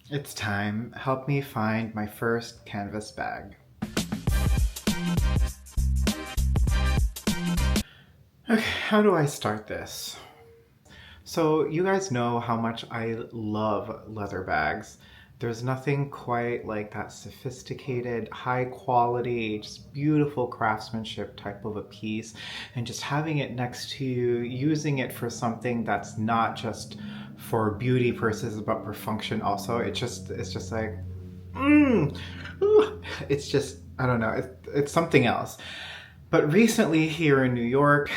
It's time. Help me find my first canvas bag. Okay, how do I start this? So, you guys know how much I love leather bags. There's nothing quite like that sophisticated, high quality, just beautiful craftsmanship type of a piece. And just having it next to you, using it for something that's not just for beauty purposes, but for function also. It's just like, mmm, it's just, I don't know, it's something else. But recently here in New York,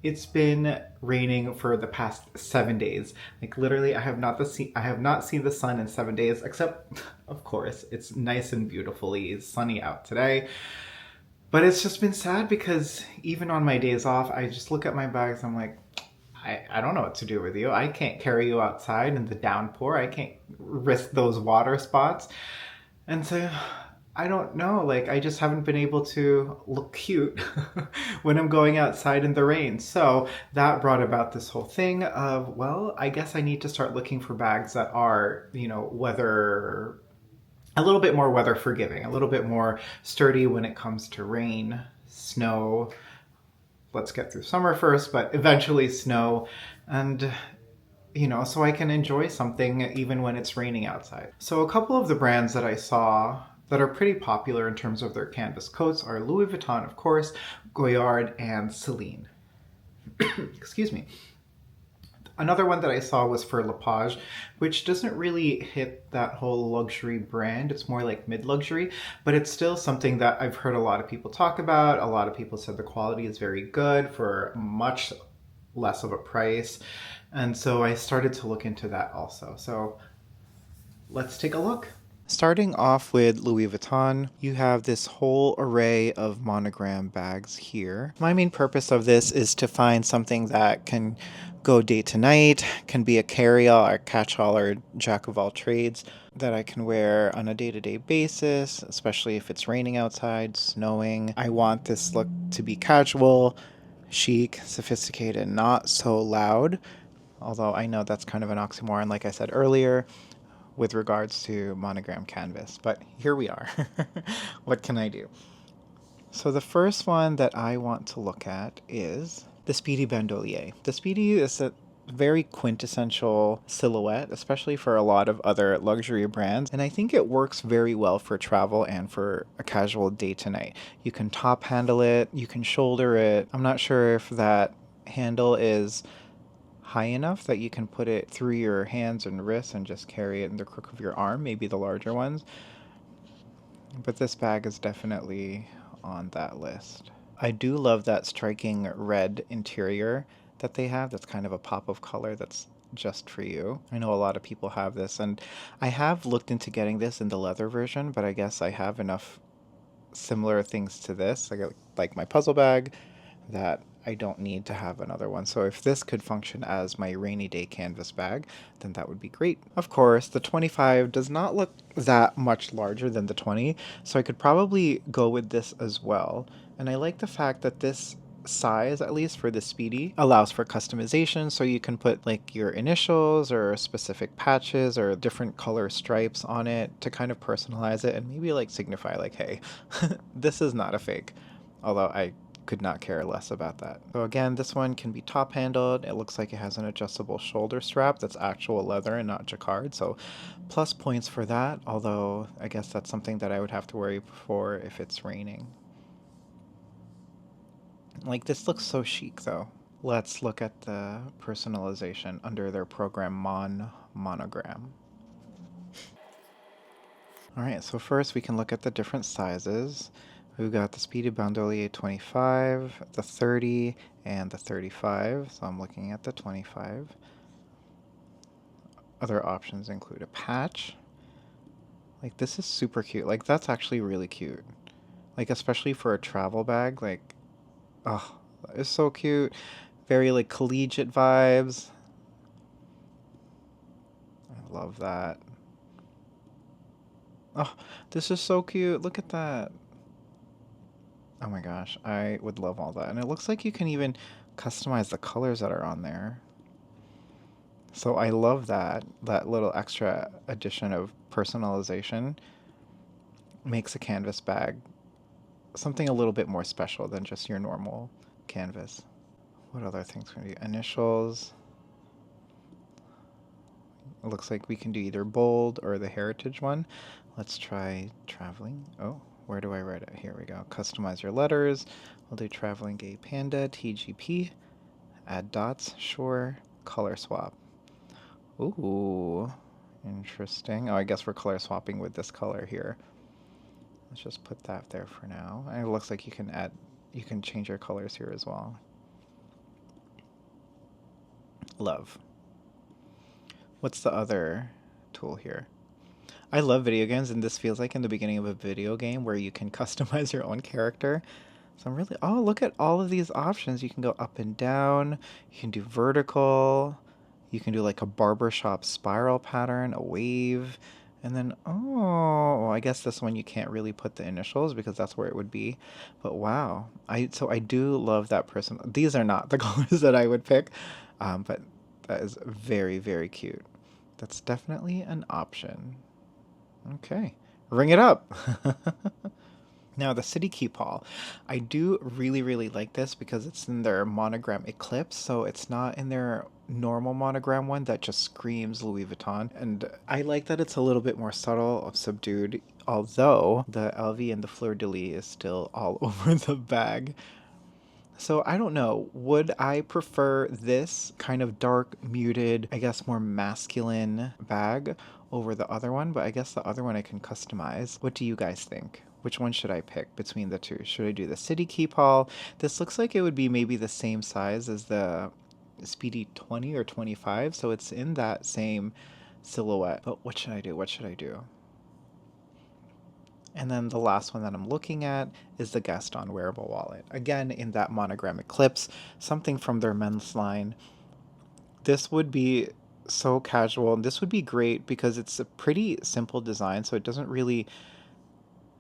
it's been raining for the past 7 days. Like literally, I have not seen the sun in 7 days, except of course it's nice and beautifully sunny out today. But it's just been sad because even on my days off, I just look at my bags. I'm like, I don't know what to do with you. I can't carry you outside in the downpour. I can't risk those water spots. And so I don't know, like I just haven't been able to look cute when I'm going outside in the rain. So that brought about this whole thing of, well, I guess I need to start looking for bags that are, weather a little bit more weather forgiving, a little bit more sturdy when it comes to rain, snow. Let's get through summer first, but eventually snow. And so I can enjoy something even when it's raining outside. So a couple of the brands that I saw that are pretty popular in terms of their canvas coats are Louis Vuitton, of course, Goyard, and Celine. Excuse me. Another one that I saw was for Lepage, which doesn't really hit that whole luxury brand. It's more like mid-luxury, but it's still something that I've heard a lot of people talk about. A lot of people said the quality is very good for much less of a price. And so I started to look into that also. So let's take a look. Starting off with Louis Vuitton, you have this whole array of monogram bags here. My main purpose of this is to find something that can go day to night, can be a carry-all or catch-all or jack of all trades that I can wear on a day-to-day basis, especially if it's raining outside, snowing. I want this look to be casual, chic, sophisticated, not so loud. Although I know that's kind of an oxymoron, like I said earlier, with regards to monogram canvas. But here we are. What can I do? So the first one that I want to look at is the Speedy Bandolier. The Speedy is a very quintessential silhouette, especially for a lot of other luxury brands. And I think it works very well for travel and for a casual day to night. You can top handle it, you can shoulder it. I'm not sure if that handle is high enough that you can put it through your hands and wrists and just carry it in the crook of your arm, maybe the larger ones. But this bag is definitely on that list. I do love that striking red interior that they have. That's kind of a pop of color that's just for you. I know a lot of people have this, and I have looked into getting this in the leather version, but I guess I have enough similar things to this. I got like my puzzle bag that I don't need to have another one. So if this could function as my rainy day canvas bag, then that would be great. Of course, the 25 does not look that much larger than the 20, so I could probably go with this as well. And I like the fact that this size, at least for the Speedy, allows for customization, so you can put like your initials or specific patches or different color stripes on it to kind of personalize it and maybe like signify like, hey, this is not a fake. Although I could not care less about that. So again, this one can be top handled. It looks like it has an adjustable shoulder strap that's actual leather and not jacquard, so plus points for that, although I guess that's something that I would have to worry for if it's raining. Like, this looks so chic though. Let's look at the personalization under their program monogram. Alright, so first we can look at the different sizes. We've got the Speedy Bandolier 25, the 30, and the 35. So I'm looking at the 25. Other options include a patch. Like, this is super cute. Like, that's actually really cute. Like, especially for a travel bag. Like, oh, it's so cute. Very, like, collegiate vibes. I love that. Oh, this is so cute. Look at that. Oh my gosh, I would love all that. And it looks like you can even customize the colors that are on there. So I love that little extra addition of personalization makes a canvas bag something a little bit more special than just your normal canvas. What other things can we do? Initials. It looks like we can do either bold or the heritage one. Let's try traveling. Oh, where do I write it? Here we go. Customize your letters. We'll do traveling gay panda, TGP. Add dots, sure. Color swap. Ooh, interesting. Oh, I guess we're color swapping with this color here. Let's just put that there for now. And it looks like you can change your colors here as well. Love. What's the other tool here? I love video games, and this feels like in the beginning of a video game where you can customize your own character. So I'm really, oh, look at all of these options. You can go up and down, you can do vertical, you can do like a barbershop spiral pattern, a wave, and then, oh, well, I guess this one you can't really put the initials because that's where it would be. But wow, so I do love that person. These are not the colors that I would pick, but that is very, very cute. That's definitely an option. Okay, ring it up. Now, the City Keep Hall. I do really, really like this because it's in their monogram Eclipse, so it's not in their normal monogram one that just screams Louis Vuitton. And I like that it's a little bit more subtle, subdued, although the LV and the fleur de lis is still all over the bag. So I don't know. Would I prefer this kind of dark, muted, I guess more masculine bag over the other one? But I guess the other one I can customize. What do you guys think? Which one should I pick between the two? Should I do the City Keep Hall? This looks like it would be maybe the same size as the Speedy 20 or 25, so it's in that same silhouette. But what should I do? What should I do? And then the last one that I'm looking at is the Gaston wearable wallet. Again, in that monogram Eclipse, something from their men's line. This would be so casual, and this would be great because it's a pretty simple design, so it doesn't really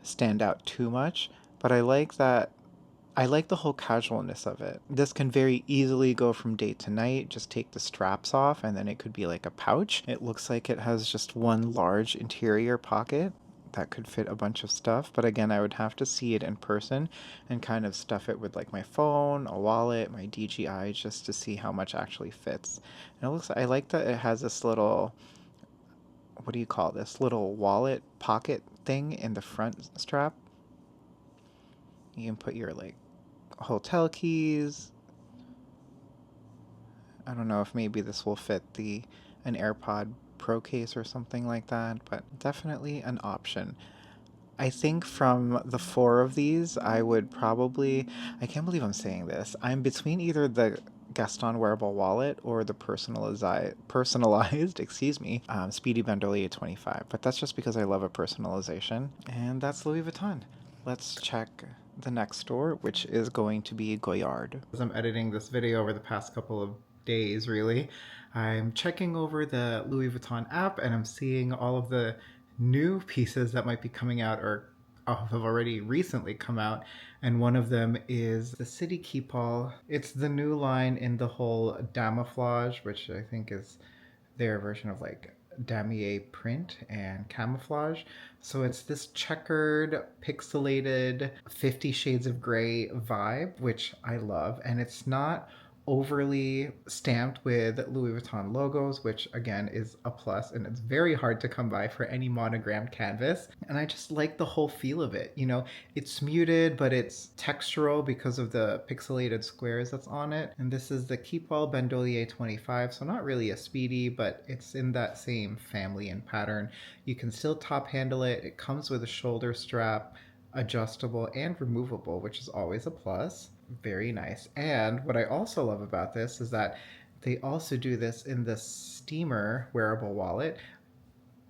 stand out too much. But I like the whole casualness of it. This can very easily go from day to night. Just take the straps off, and then it could be like a pouch. It looks like it has just one large interior pocket that could fit a bunch of stuff. But again, I would have to see it in person and kind of stuff it with like my phone, a wallet, my DJI, just to see how much actually fits. And it looks, I like that it has this little, what do you call this? Little wallet pocket thing in the front strap. You can put your like hotel keys. I don't know if maybe this will fit the an AirPod Pro case or something like that, but definitely an option. I think from the four of these, I would probably, I can't believe I'm saying this. I'm between either the Gaston wearable wallet or the personalized, excuse me, Speedy Bandolier 25. But that's just because I love a personalization. And that's Louis Vuitton. Let's check the next store, which is going to be Goyard. As I'm editing this video over the past couple of days, really, I'm checking over the Louis Vuitton app and I'm seeing all of the new pieces that might be coming out or have already recently come out, and one of them is the City Keep Hall. It's the new line in the whole damoflage, which I think is their version of like damier print and camouflage. So it's this checkered, pixelated 50 Shades of Grey vibe, which I love, and it's not overly stamped with Louis Vuitton logos, which again is a plus, and it's very hard to come by for any monogrammed canvas. And I just like the whole feel of it. You know, it's muted, but it's textural because of the pixelated squares that's on it. And this is the Keepall Bandolier 25, so not really a Speedy, but it's in that same family and pattern. You can still top handle it. It comes with a shoulder strap, adjustable and removable, which is always a plus. Very nice. And what I also love about this is that they also do this in the Steamer wearable wallet.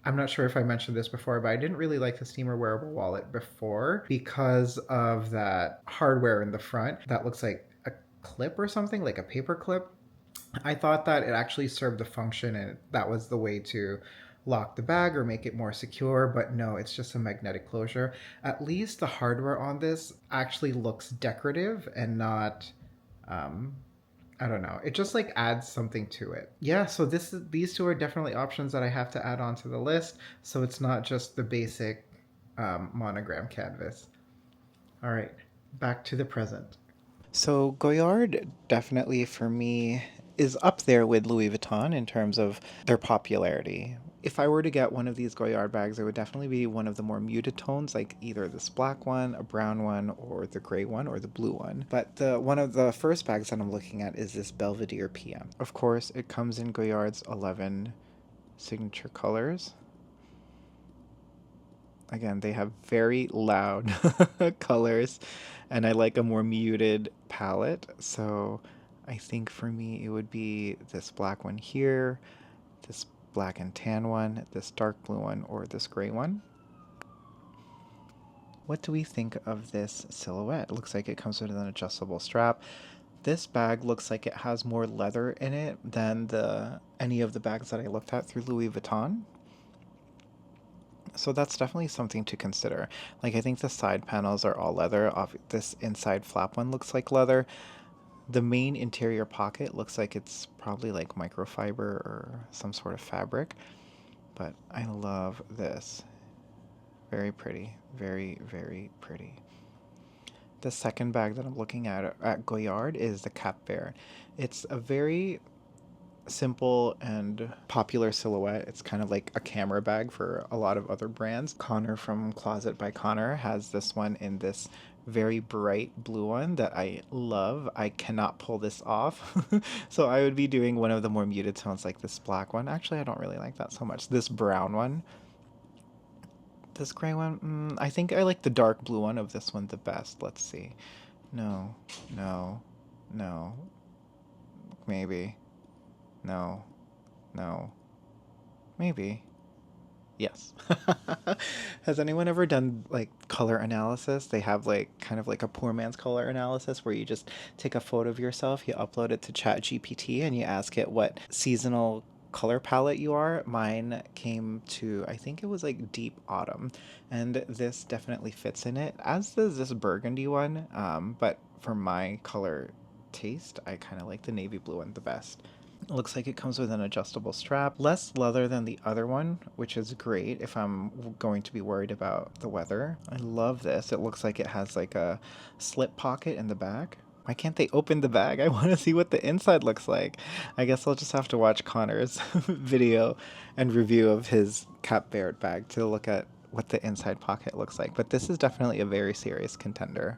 I'm not sure if I mentioned this before, but I didn't really like the Steamer wearable wallet before because of that hardware in the front that looks like a clip or something, like a paper clip. I thought that it actually served a function and that was the way to lock the bag or make it more secure, but no, it's just a magnetic closure. At least the hardware on this actually looks decorative and not I don't know. It just like adds something to it. Yeah, so these two are definitely options that I have to add onto the list. So it's not just the basic monogram canvas. All right, back to the present. So Goyard definitely for me is up there with Louis Vuitton in terms of their popularity. If I were to get one of these Goyard bags, it would definitely be one of the more muted tones, like either this black one, a brown one, or the gray one, or the blue one. But the one of the first bags that I'm looking at is this Belvedere PM. Of course, it comes in Goyard's 11 signature colors. Again, they have very loud colors, and I like a more muted palette. So I think for me, it would be this black one here, this black and tan one, this dark blue one, or this gray one. What do we think of this silhouette? It looks like it comes with an adjustable strap. This bag looks like it has more leather in it than any of the bags that I looked at through Louis Vuitton. So that's definitely something to consider. Like I think the side panels are all leather. This inside flap one looks like leather. The main interior pocket looks like it's probably like microfiber or some sort of fabric. But I love this. Very pretty. Very, very pretty. The second bag that I'm looking at Goyard is the Cap Bear. It's a very simple and popular silhouette. It's kind of like a camera bag for a lot of other brands. Connor from Closet by Connor has this one in this very bright blue one that I love. I cannot pull this off. So I would be doing one of the more muted tones like this black one. Actually, I don't really like that so much. This brown one. This gray one, I think I like the dark blue one of this one the best. Let's see. No, no, no. Maybe. No. No. Maybe. Yes. Has anyone ever done like color analysis? They have like kind of like a poor man's color analysis where you just take a photo of yourself, you upload it to ChatGPT, and you ask it what seasonal color palette you are. Mine came to, I think it was like deep autumn, and this definitely fits in it, as does this burgundy one. But for my color taste, I kind of like the navy blue one the best. It looks like it comes with an adjustable strap. Less leather than the other one, which is great if I'm going to be worried about the weather. I love this. It looks like it has like a slip pocket in the back. Why can't they open the bag? I want to see what the inside looks like. I guess I'll just have to watch Connor's video and review of his Cap Bear bag to look at what the inside pocket looks like. But this is definitely a very serious contender.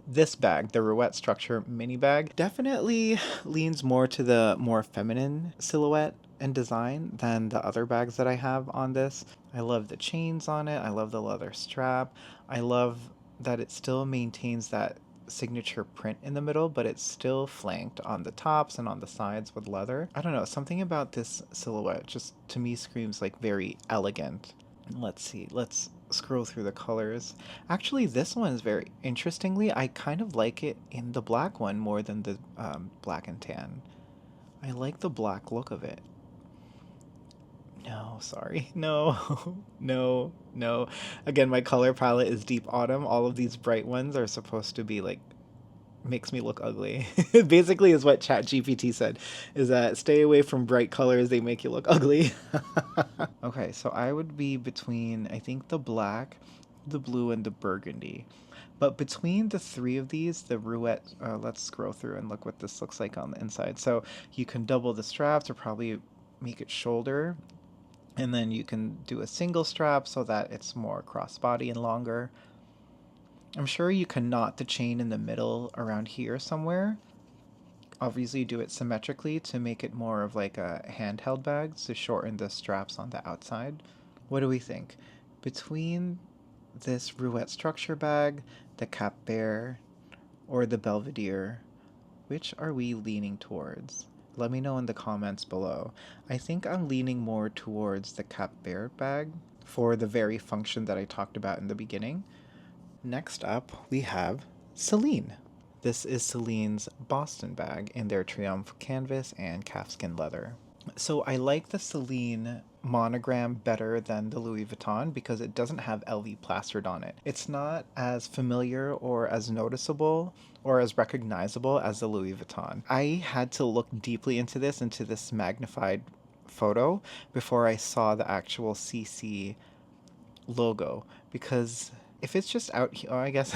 This bag, the roulette structure mini bag, definitely leans more to the more feminine silhouette and design than the other bags that I have on this. I love the chains on it. I love the leather strap. I love that it still maintains that signature print in the middle, but it's still flanked on the tops and on the sides with leather. I don't know, something about this silhouette just to me screams like very elegant. Let's see, let's scroll through the colors. Actually, this one is very interestingly, I kind of like it in the black one more than the black and tan. I like the black look of it. No, sorry. No, no, no. Again, my color palette is deep autumn. All of these bright ones are supposed to be like makes me look ugly. Basically is what ChatGPT said, is that stay away from bright colors, they make you look ugly. Okay, so I would be between, I think, the black, the blue, and the burgundy. But between the three of these, the roulette, let's scroll through and look what this looks like on the inside. So you can double the straps or probably make it shoulder. And then you can do a single strap so that it's more crossbody and longer. I'm sure you can knot the chain in the middle around here somewhere. Obviously do it symmetrically to make it more of like a handheld bag to shorten the straps on the outside. What do we think? Between this roulette structure bag, the Cap Bear, or the Belvedere, which are we leaning towards? Let me know in the comments below. I think I'm leaning more towards the Cap Bear bag for the very function that I talked about in the beginning. Next up, we have Celine. This is Celine's Boston bag in their Triumph canvas and calfskin leather. So I like the Celine monogram better than the Louis Vuitton because it doesn't have LV plastered on it. It's not as familiar or as noticeable or as recognizable as the Louis Vuitton. I had to look deeply into this magnified photo before I saw the actual CC logo, because if it's just out here, oh, I guess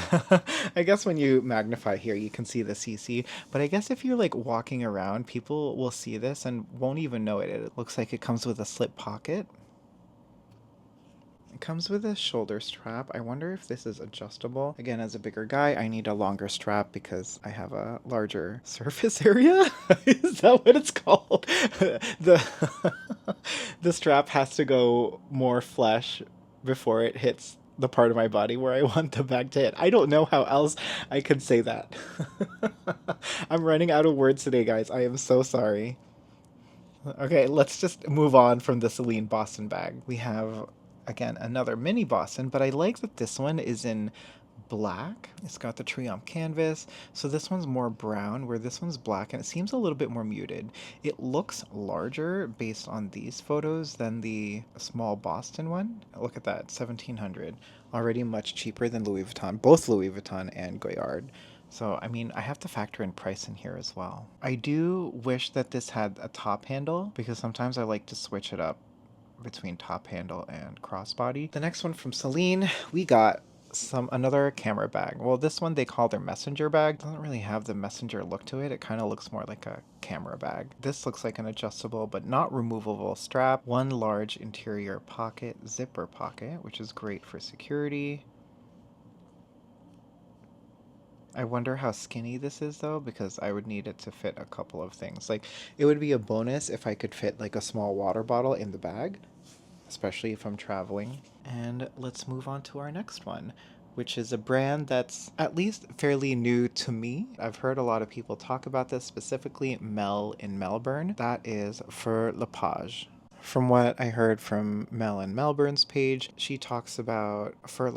I guess when you magnify here you can see the CC, but I guess if you're like walking around, people will see this and won't even know it. It looks like it comes with a slip pocket. It comes with a shoulder strap. I wonder if this is adjustable. Again, as a bigger guy, I need a longer strap because I have a larger surface area. Is that what it's called? The the strap has to go more flesh before it hits the part of my body where I want the bag to hit. I don't know how else I could say that. I'm running out of words today, guys. I am so sorry. Okay, let's just move on from the Celine Boston bag. We have, again, another mini Boston, but I like that this one is in black. It's got the Triumph canvas. So this one's more brown, where this one's black, and it seems a little bit more muted. It looks larger based on these photos than the small Boston one. Look at that, 1700. Already much cheaper than Louis Vuitton, both Louis Vuitton and Goyard. So, I mean, I have to factor in price in here as well. I do wish that this had a top handle because sometimes I like to switch it up between top handle and crossbody. The next one from Celine, we got another camera bag. Well, this one they call their messenger bag. It doesn't really have the messenger look to it. It kind of looks more like a camera bag. This looks like an adjustable but not removable strap. One large interior pocket, zipper pocket, which is great for security. I wonder how skinny this is though, because I would need it to fit a couple of things. Like, it would be a bonus if I could fit like a small water bottle in the bag, especially if I'm traveling. And let's move on to our next one, which is a brand that's at least fairly new to me. I've heard a lot of people talk about this, specifically Mel in Melbourne. That is Faure. From what I heard from Mel in Melbourne's page, she talks about Faure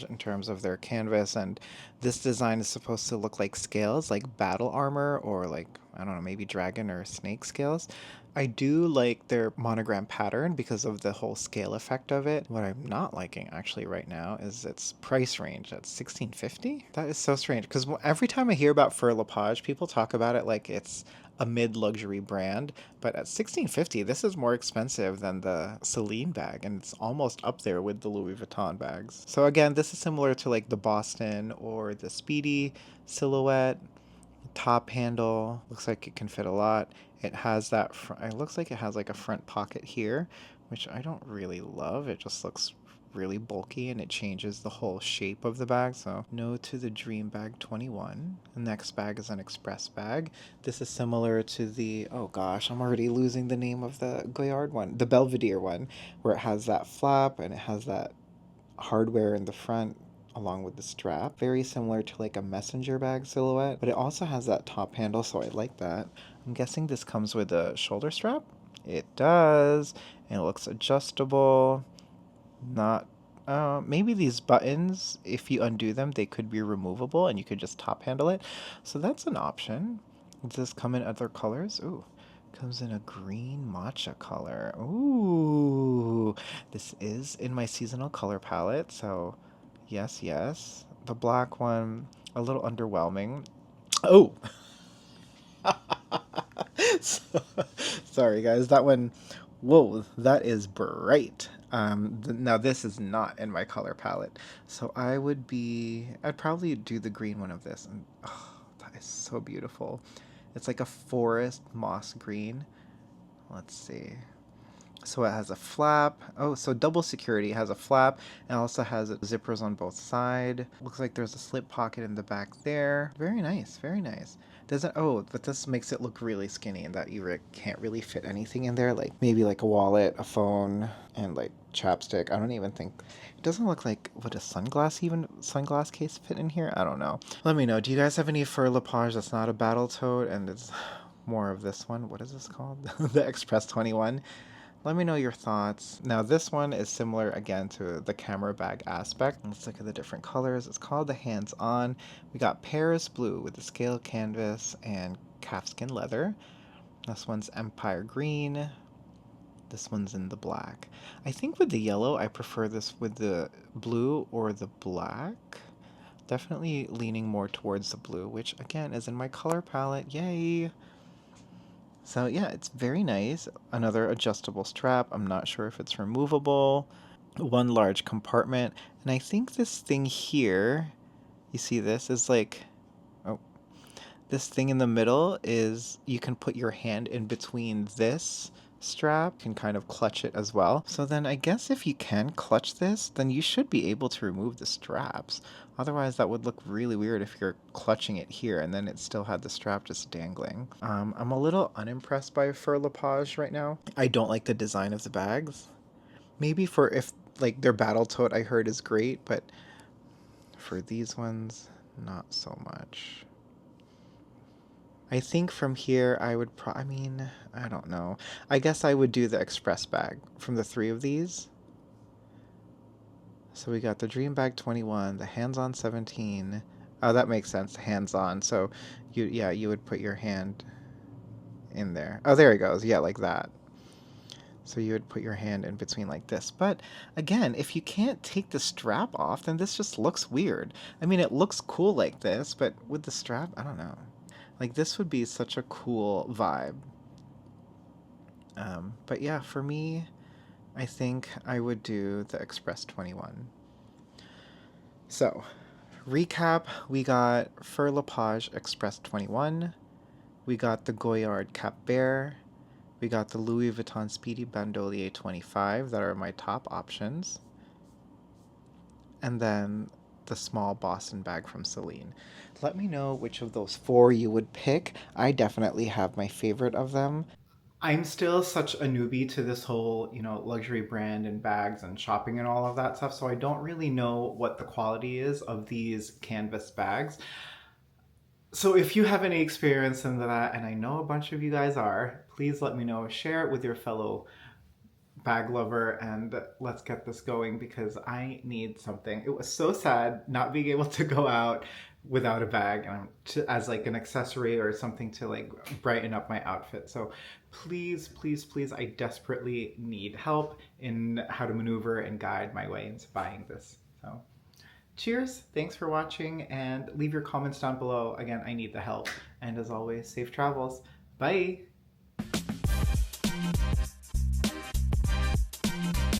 in terms of their canvas, and this design is supposed to look like scales, like battle armor, or like, I don't know, maybe dragon or snake scales. I do like their monogram pattern because of the whole scale effect of it. What I'm not liking actually right now is its price range at $16.50. That is so strange because every time I hear about Faure people talk about it like it's a mid-luxury brand, but at $16.50 this is more expensive than the Celine bag, and it's almost up there with the Louis Vuitton bags. So again, this is similar to like the Boston or the Speedy silhouette. Top handle looks like it can fit a lot. It has that it looks like it has like a front pocket here, which I don't really love. It just looks really bulky and it changes the whole shape of the bag. So no to the Dream Bag 21. The next bag is an express bag. This is similar to the, oh gosh, I'm already losing the name of the Goyard one, the Belvedere one, where it has that flap and it has that hardware in the front along with the strap. Very similar to like a messenger bag silhouette, but it also has that top handle, so I like that. I'm guessing this comes with a shoulder strap. It does, and it looks adjustable. Not maybe these buttons, if you undo them, they could be removable and you could just top handle it. So that's an option. Does this come in other colors? Ooh, comes in a green matcha color. Ooh, this is in my seasonal color palette, so yes, yes. The black one, a little underwhelming. Oh! So, sorry guys, that one, whoa, that is bright. Now this is not in my color palette, so I'd probably do the green one of this, and oh, that is so beautiful. It's like a forest moss green. Let's see. So it has a flap. Oh, so double security. It has a flap and also has zippers on both sides. Looks like there's a slip pocket in the back there. Very nice, very nice. Doesn't, oh, but this makes it look really skinny and that you can't really fit anything in there. Like maybe like a wallet, a phone, and like chapstick. I don't even think, it doesn't look like, would a sunglass case fit in here? I don't know. Let me know. Do you guys have any Faure that's not a battle tote and it's more of this one? What is this called? The Express 21. Let me know your thoughts. Now this one is similar again to the camera bag aspect. Let's look at the different colors. It's called the Hands On. We got Paris Blue with the scale canvas and calfskin leather. This one's Empire Green. This one's in the black. I think with the yellow, I prefer this with the blue or the black. Definitely leaning more towards the blue, which again is in my color palette. Yay! So yeah, it's very nice. Another adjustable strap. I'm not sure if it's removable. One large compartment. And I think this thing here, you see this, is like, oh, this thing in the middle is, you can put your hand in between this strap, can kind of clutch it as well. So then I guess if you can clutch this, then you should be able to remove the straps. Otherwise that would look really weird if you're clutching it here and then it still had the strap just dangling. I'm a little unimpressed by Faure right now. I don't like the design of the bags. Maybe for if like their battle tote I heard is great, but for these ones, not so much. I think from here I would I mean, I don't know. I guess I would do the express bag from the three of these. So we got the Dream Bag 21, the Hands-On 17. Oh, that makes sense, hands-on. So you would put your hand in there. Oh, there it goes. Yeah, like that. So you would put your hand in between like this. But again, if you can't take the strap off, then this just looks weird. I mean, it looks cool like this, but with the strap, I don't know. Like, this would be such a cool vibe. But yeah, for me, I think I would do the Express 21. So, recap, we got Faure Express 21. We got the Goyard Cap Bear. We got the Louis Vuitton Speedy Bandolier 25 that are my top options. And then the small Boston bag from Celine. Let me know which of those four you would pick. I definitely have my favorite of them. I'm still such a newbie to this whole, luxury brand and bags and shopping and all of that stuff, so I don't really know what the quality is of these canvas bags. So if you have any experience in that, and I know a bunch of you guys are, please let me know. Share it with your fellow bag lover and let's get this going because I need something. It was so sad not being able to go out without a bag as like an accessory or something to like brighten up my outfit. So please, please, please, I desperately need help in how to maneuver and guide my way into buying this. So cheers, thanks for watching, and leave your comments down below. Again, I need the help. And as always, safe travels. Bye!